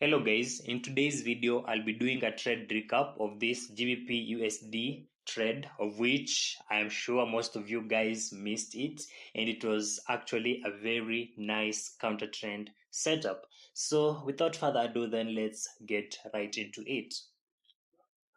Hello guys, in today's video I'll be doing a trade recap of this GBPUSD trade, of which I am sure most of you guys missed it, and it was actually a very nice counter trend setup. So without further ado, then let's get right into it.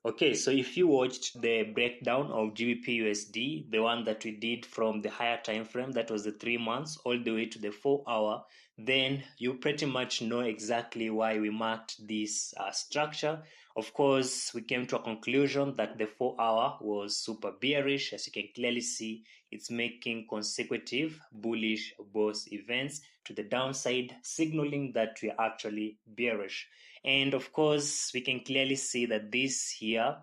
Okay, so if you watched the breakdown of GBPUSD, the one that we did from the higher time frame, that was the 3 months, all the way to the 4 hour, then you pretty much know exactly why we marked this structure. Of course, we came to a conclusion that the 4 hour was super bearish. As you can clearly see, it's making consecutive bullish boss events to the downside, signaling that we are actually bearish. And of course, we can clearly see that this here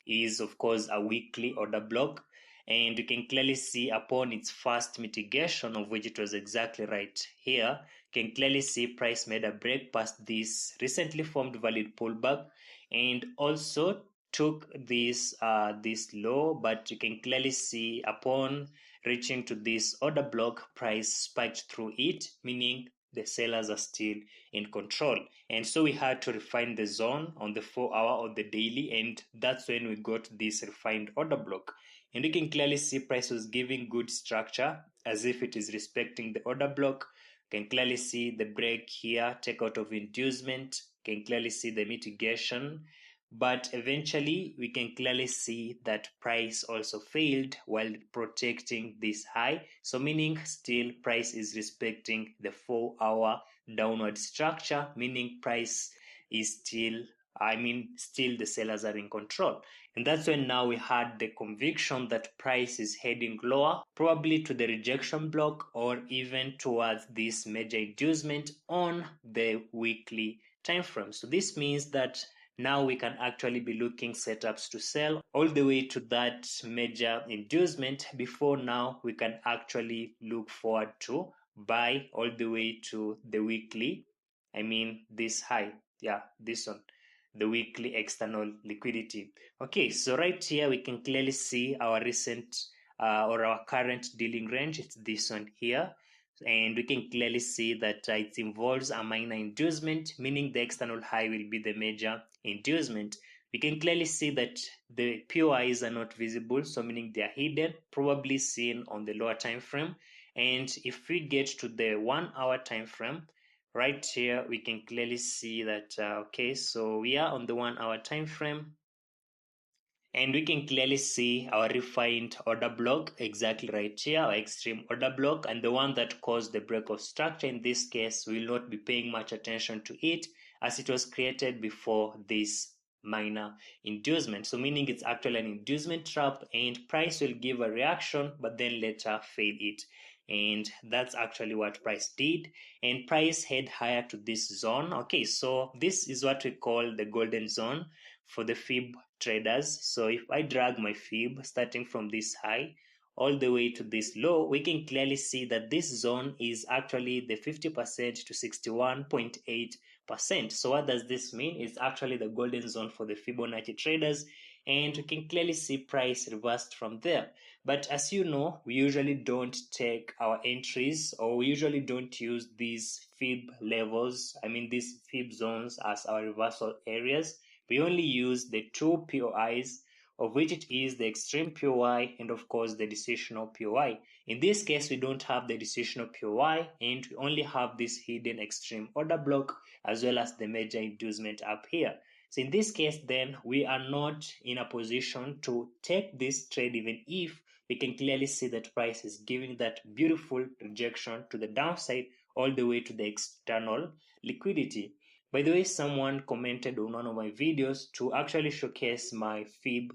is of course a weekly order block, and you can clearly see upon its first mitigation, of which it was exactly right here, you can clearly see price made a break past this recently formed valid pullback and also took this low, but you can clearly see upon reaching to this order block, price spiked through it, meaning the sellers are still in control. And so we had to refine the zone on the 4 hour or the daily, and that's when we got this refined order block. And you can clearly see price was giving good structure as if it is respecting the order block. You can clearly see the break here, take out of inducement. You can clearly see the mitigation, but eventually we can clearly see that price also failed while protecting this high, so meaning still price is respecting the 4 hour downward structure, meaning price is still still the sellers are in control. And that's when now we had the conviction that price is heading lower, probably to the rejection block or even towards this major inducement on the weekly time frame. So this means that now we can actually be looking setups to sell all the way to that major inducement. Before now, we can actually look forward to buy all the way to the weekly, this high, this one, the weekly external liquidity. Okay, so right here we can clearly see our recent or our current dealing range. It's this one here, and we can clearly see that it involves a minor inducement, meaning the external high will be the major inducement. We can clearly see that the POIs are not visible, so meaning they are hidden, probably seen on the lower time frame. And if we get to the 1 hour time frame, right here we can clearly see that okay, so we are on the 1 hour time frame, and we can clearly see our refined order block exactly right here, our extreme order block, and the one that caused the break of structure. In this case, we will not be paying much attention to it as it was created before this minor inducement. So meaning it's actually an inducement trap, and price will give a reaction but then later fade it. And that's actually what price did, and price head higher to this zone. Okay, so this is what we call the golden zone for the fib traders. So if I drag my fib starting from this high all the way to this low, we can clearly see that this zone is actually the 50% to 61.8%. So what does this mean? It's actually the golden zone for the Fibonacci traders, and we can clearly see price reversed from there. But as you know, we usually don't take our entries, or we usually don't use these fib levels, these fib zones as our reversal areas. We only use the two POIs, of which it is the extreme POI and of course the decisional POI. In this case, we don't have the decisional POI, and we only have this hidden extreme order block as well as the major inducement up here. So in this case, then we are not in a position to take this trade, even if we can clearly see that price is giving that beautiful rejection to the downside all the way to the external liquidity. By the way, someone commented on one of my videos to actually showcase my fib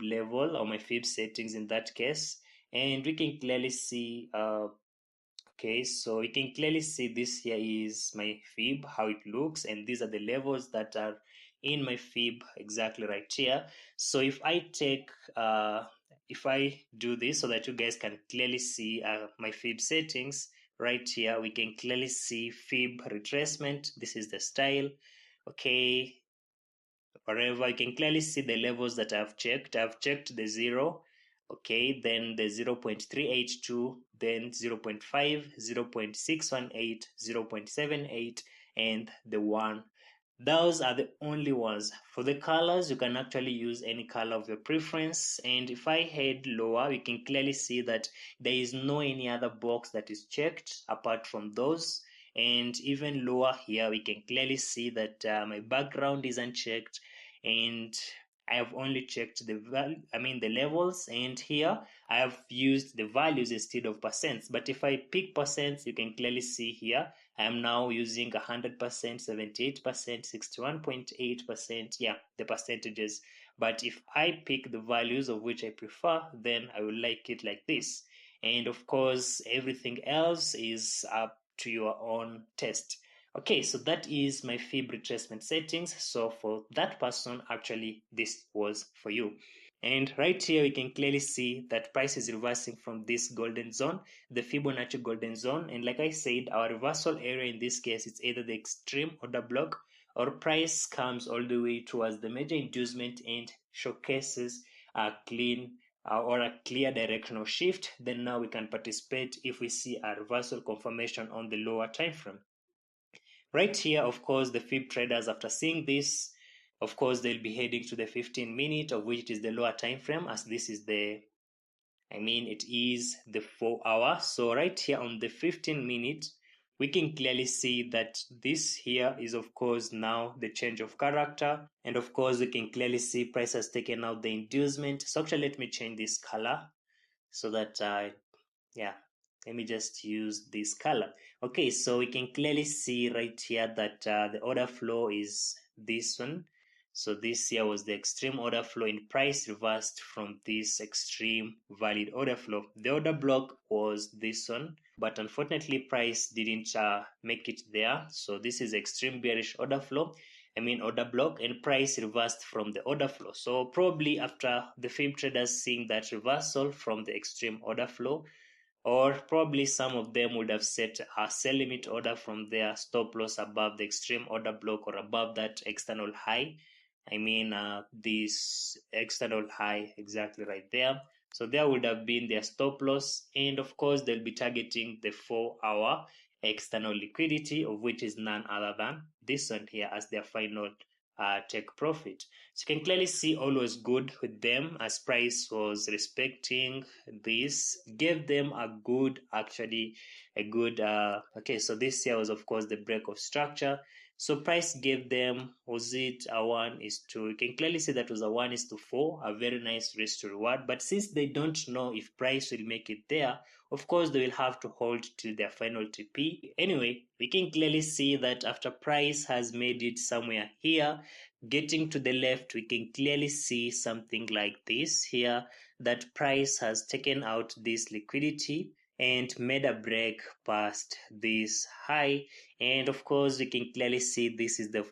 level or my fib settings in that case, and we can clearly see okay, so we can clearly see this here is my fib, how it looks, and these are the levels that are in my fib exactly right here. So if I take if I do this so that you guys can clearly see my fib settings, right here we can clearly see fib retracement. This is the style. Okay, wherever you can clearly see the levels that I've checked the 0, okay, then the 0.382, then 0.5, 0.618, 0.78, and the 1. Those are the only ones. For the colors, you can actually use any color of your preference. And if I head lower, you can clearly see that there is no any other box that is checked apart from those. And even lower here, we can clearly see that my background is unchecked, and I have only checked the the levels, and here I have used the values instead of percents. But if I pick percents, you can clearly see here I am now using 100%, 78%, 61.8%, yeah, the percentages. But if I pick the values of which I prefer, then I will like it like this. And of course, everything else is up to your own taste. Okay, so that is my fib retracement settings. So for that person, actually, this was for you. And right here, we can clearly see that price is reversing from this golden zone, the Fibonacci golden zone. And like I said, our reversal area in this case, it's either the extreme order block or price comes all the way towards the major inducement and showcases a clean or a clear directional shift. Then now we can participate if we see a reversal confirmation on the lower time frame. Right here, of course, the fib traders, after seeing this, of course, they'll be heading to the 15-minute, of which it is the lower time frame, as this is it is the 4-hour. So right here on the 15-minute, we can clearly see that this here is, of course, now the change of character. And of course, we can clearly see price has taken out the inducement. So actually, let me change this color so that yeah, let me just use this color. Okay, so we can clearly see right here that the order flow is this one. So this here was the extreme order flow, and price reversed from this extreme valid order flow. The order block was this one, but unfortunately price didn't make it there. So this is extreme bearish order flow, order block, and price reversed from the order flow. So probably after the fib traders seeing that reversal from the extreme order flow, or probably some of them would have set a sell limit order from their stop loss above the extreme order block or above that external high. This external high exactly right there. So there would have been their stop loss, and of course they'll be targeting the 4-hour external liquidity, of which is none other than this one here as their final take profit. So you can clearly see all was good with them as price was respecting this, gave them a good okay, so this here was of course the break of structure. So price gave them, was it a 1:2? You can clearly see that was a 1:4, a very nice risk to reward. But since they don't know if price will make it there, of course they will have to hold till their final TP. Anyway, we can clearly see that after price has made it somewhere here, getting to the left, we can clearly see something like this here, that price has taken out this liquidity and made a break past this high. And of course we can clearly see this is the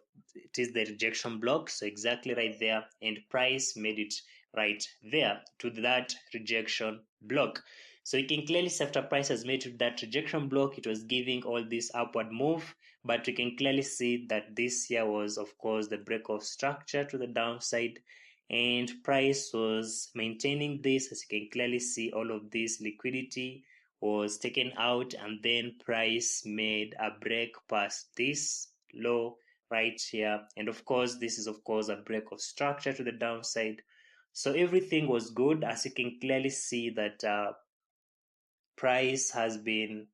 rejection block, so exactly right there, and price made it right there to that rejection block. So you can clearly see after price has made that rejection block, it was giving all this upward move, but we can clearly see that this here was of course the break of structure to the downside, and price was maintaining this. As you can clearly see, all of this liquidity was taken out, and then price made a break past this low right here, and of course this is of course a break of structure to the downside. So everything was good. As you can clearly see that price has been,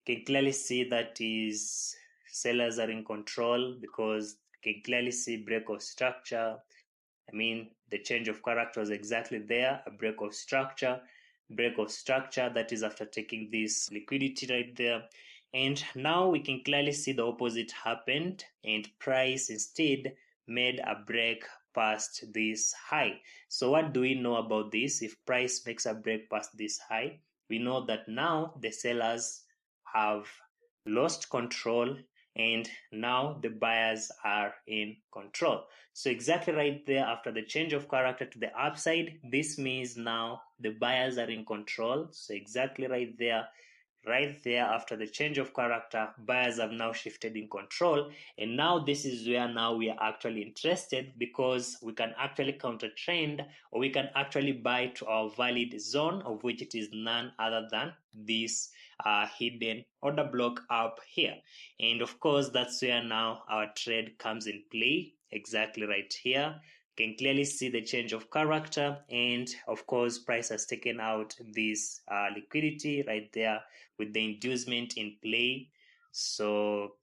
you can clearly see that is sellers are in control, because you can clearly see break of structure. The change of character was exactly there, a break of structure, that is after taking this liquidity right there. And now we can clearly see the opposite happened, and price instead made a break past this high. So what do we know about this? If price makes a break past this high, we know that now the sellers have lost control, and now the buyers are in control. So exactly right there, after the change of character to the upside, this means now the buyers are in control. So exactly right there, after the change of character, buyers have now shifted in control. And now this is where now we are actually interested, because we can actually counter trend, or we can actually buy to our valid zone, of which it is none other than this hidden order block up here. And of course, that's where now our trade comes in play, exactly right here. You can clearly see the change of character, and of course, price has taken out this liquidity right there with the inducement in play. So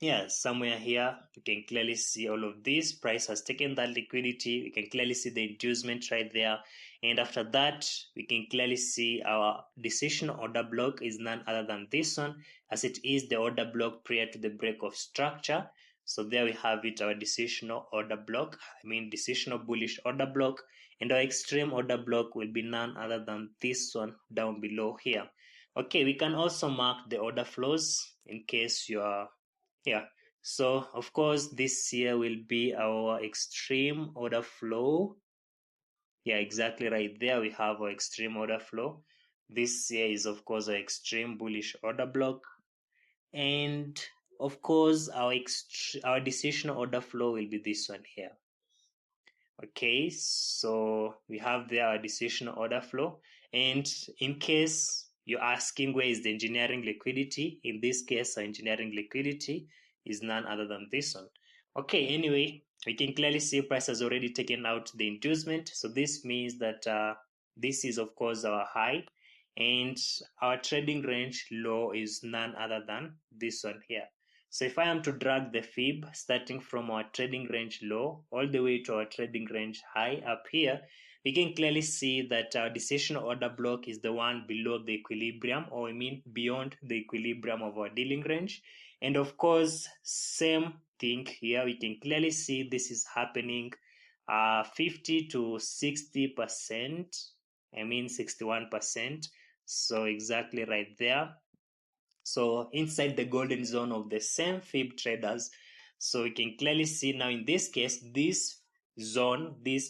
yeah, somewhere here you can clearly see all of this. Price has taken that liquidity. We can clearly see the inducement right there. And after that, we can clearly see our decision order block is none other than this one, as it is the order block prior to the break of structure. So there we have it, our decisional order block, decisional bullish order block. And our extreme order block will be none other than this one down below here. Okay, we can also mark the order flows in case you are yeah. So of course this here will be our extreme order flow. Yeah, exactly right there we have our extreme order flow. This here is of course our extreme bullish order block. And of course our decision order flow will be this one here. Okay, so we have there our decision order flow. And in case you're asking where is the engineering liquidity, in this case, our engineering liquidity is none other than this one. Okay, anyway, we can clearly see price has already taken out the inducement. So this means that this is, of course, our high. And our trading range low is none other than this one here. So if I am to drag the fib starting from our trading range low all the way to our trading range high up here, we can clearly see that our decision order block is the one below the equilibrium, or beyond the equilibrium of our dealing range. And of course, same thing here, we can clearly see this is happening 50 to 60%, 61%. So exactly right there. So inside the golden zone of the same fib traders, so we can clearly see now in this case, this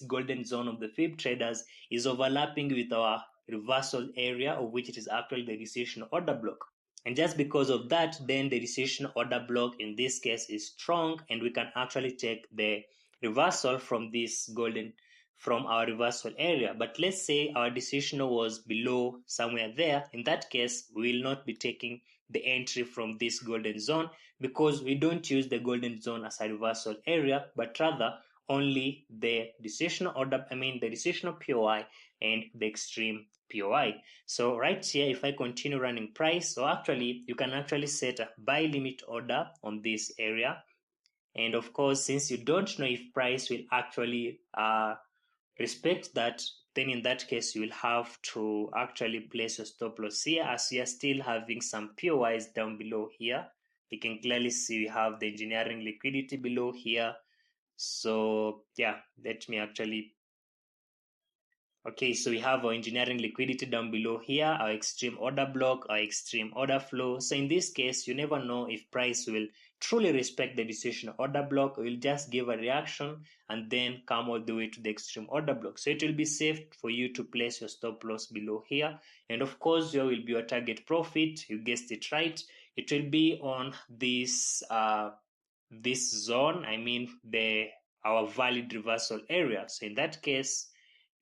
golden zone of the fib traders is overlapping with our reversal area, of which it is actually the decision order block. And just because of that, then the decision order block in this case is strong, and we can actually take the reversal from from our reversal area. But let's say our decision was below somewhere there. In that case, we will not be taking the entry from this golden zone, because we don't use the golden zone as a reversal area, but rather only the decisional order, the decisional POI and the extreme POI. So right here, if I continue running price, so actually you can actually set a buy limit order on this area. And of course, since you don't know if price will actually respect that, then in that case you will have to actually place your stop loss here, as we are still having some POIs down below here. You can clearly see we have the engineering liquidity below here. So yeah, let me actually okay, so we have our engineering liquidity down below here, our extreme order block, our extreme order flow. So in this case, you never know if price will truly respect the decision order block, or will just give a reaction and then come all the way to the extreme order block. So it will be safe for you to place your stop loss below here. And of course, there will be your target profit. You guessed it right. It will be on this zone, our valid reversal area. So in that case,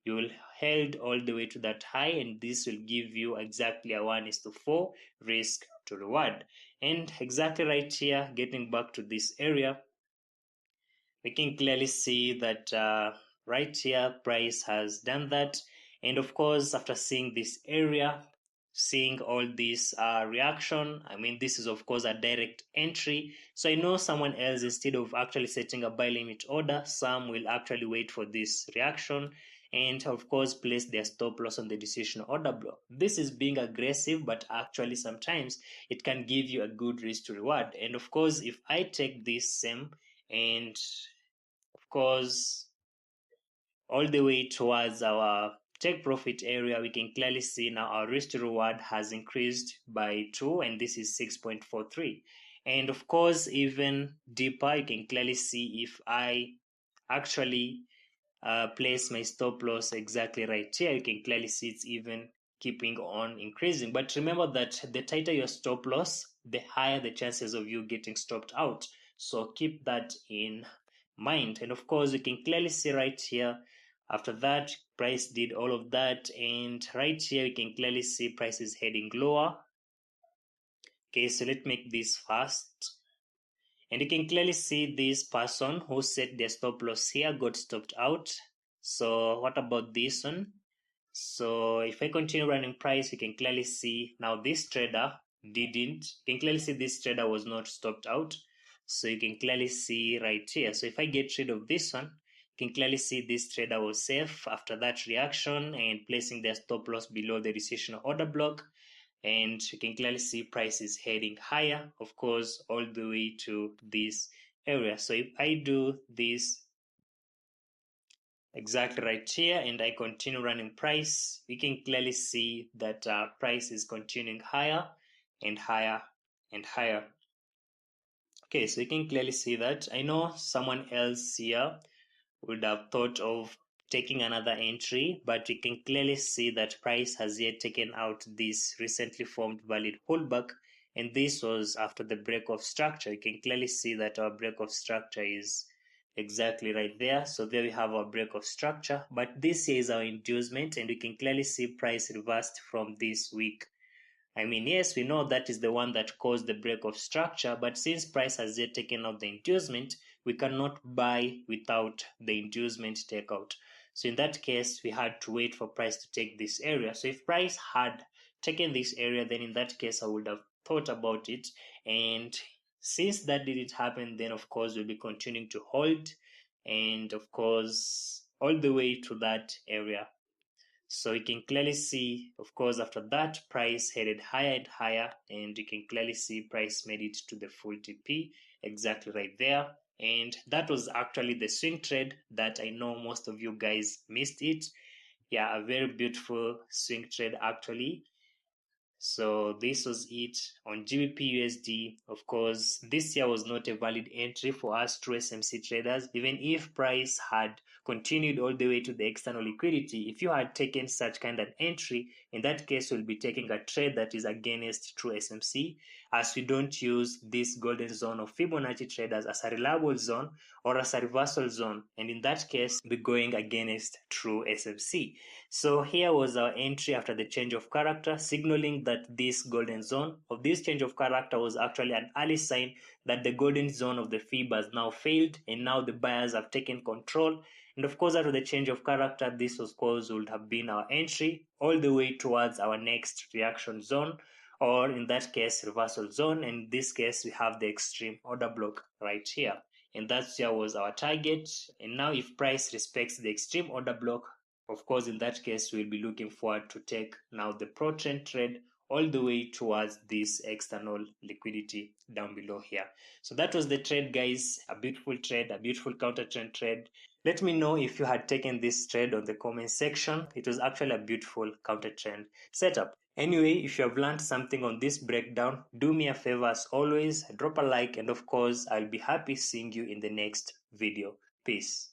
you will held all the way to that high, and this will give you exactly a 1:4 risk to reward. And exactly right here, getting back to this area, we can clearly see that right here price has done that. And of course, after seeing this area, seeing all this reaction, this is of course a direct entry. So I know someone else, instead of actually setting a buy limit order, some will actually wait for this reaction and of course place their stop loss on the decision order block. This is being aggressive, but actually sometimes it can give you a good risk to reward. And of course, if I take this same and of course all the way towards our take profit area, we can clearly see now our risk to reward has increased by 2, and this is 6.43. And of course, even deeper, you can clearly see if I actually place my stop loss exactly right here, you can clearly see it's even keeping on increasing. But remember that the tighter your stop loss, the higher the chances of you getting stopped out. So keep that in mind. And of course, you can clearly see right here, after that, price did all of that. And right here, you can clearly see price is heading lower. Okay, so let's make this fast. And you can clearly see this person who set their stop loss here got stopped out. So what about this one? So if I continue running price, you can clearly see now this trader didn't. You can clearly see this trader was not stopped out. So you can clearly see right here. So if I get rid of this one, you can clearly see this trader was safe after that reaction and placing their stop loss below the resistance order block. And you can clearly see price is heading higher, of course, all the way to this area. So if I do this exactly right here and I continue running price, we can clearly see that price is continuing higher and higher and higher. Okay, so you can clearly see that. I know someone else here would have thought of taking another entry, but you can clearly see that price has yet taken out this recently formed valid pullback, and this was after the break of structure. You can clearly see that our break of structure is exactly right there. So there we have our break of structure, but this here is our inducement, and we can clearly see price reversed from this week. I mean, yes, we know that is the one that caused the break of structure, but since price has yet taken out the inducement, we cannot buy without the inducement takeout. So in that case, we had to wait for price to take this area. So if price had taken this area, then in that case, I would have thought about it. And since that didn't happen, then of course, we'll be continuing to hold. And of course, all the way to that area. So you can clearly see, of course, after that price headed higher and higher, and you can clearly see price made it to the full TP exactly right there. And that was actually the swing trade that I know most of you guys missed it. Yeah, a very beautiful swing trade actually. So this was it on GBPUSD. Of course, this year was not a valid entry for us True SMC traders. Even if price had continued all the way to the external liquidity, if you had taken such kind of entry, in that case, you'll be taking a trade that is against True SMC, as we don't use this golden zone of Fibonacci traders as a reliable zone or as a reversal zone. And in that case, we're going against True SMC. So here was our entry after the change of character, signaling that this golden zone of this change of character was actually an early sign that the golden zone of the fib has now failed, and now the buyers have taken control. And of course, after the change of character, this of course would have been our entry all the way towards our next reaction zone, or in that case, reversal zone. In this case, we have the extreme order block right here. And that here was our target. And now if price respects the extreme order block, of course, in that case, we'll be looking forward to take now the pro trend trade all the way towards this external liquidity down below here. So that was the trade, guys. A beautiful trade, a beautiful counter trend trade. Let me know if you had taken this trade on the comment section. It was actually a beautiful counter trend setup. Anyway, if you have learned something on this breakdown, do me a favor as always, drop a like, and of course, I'll be happy seeing you in the next video. Peace.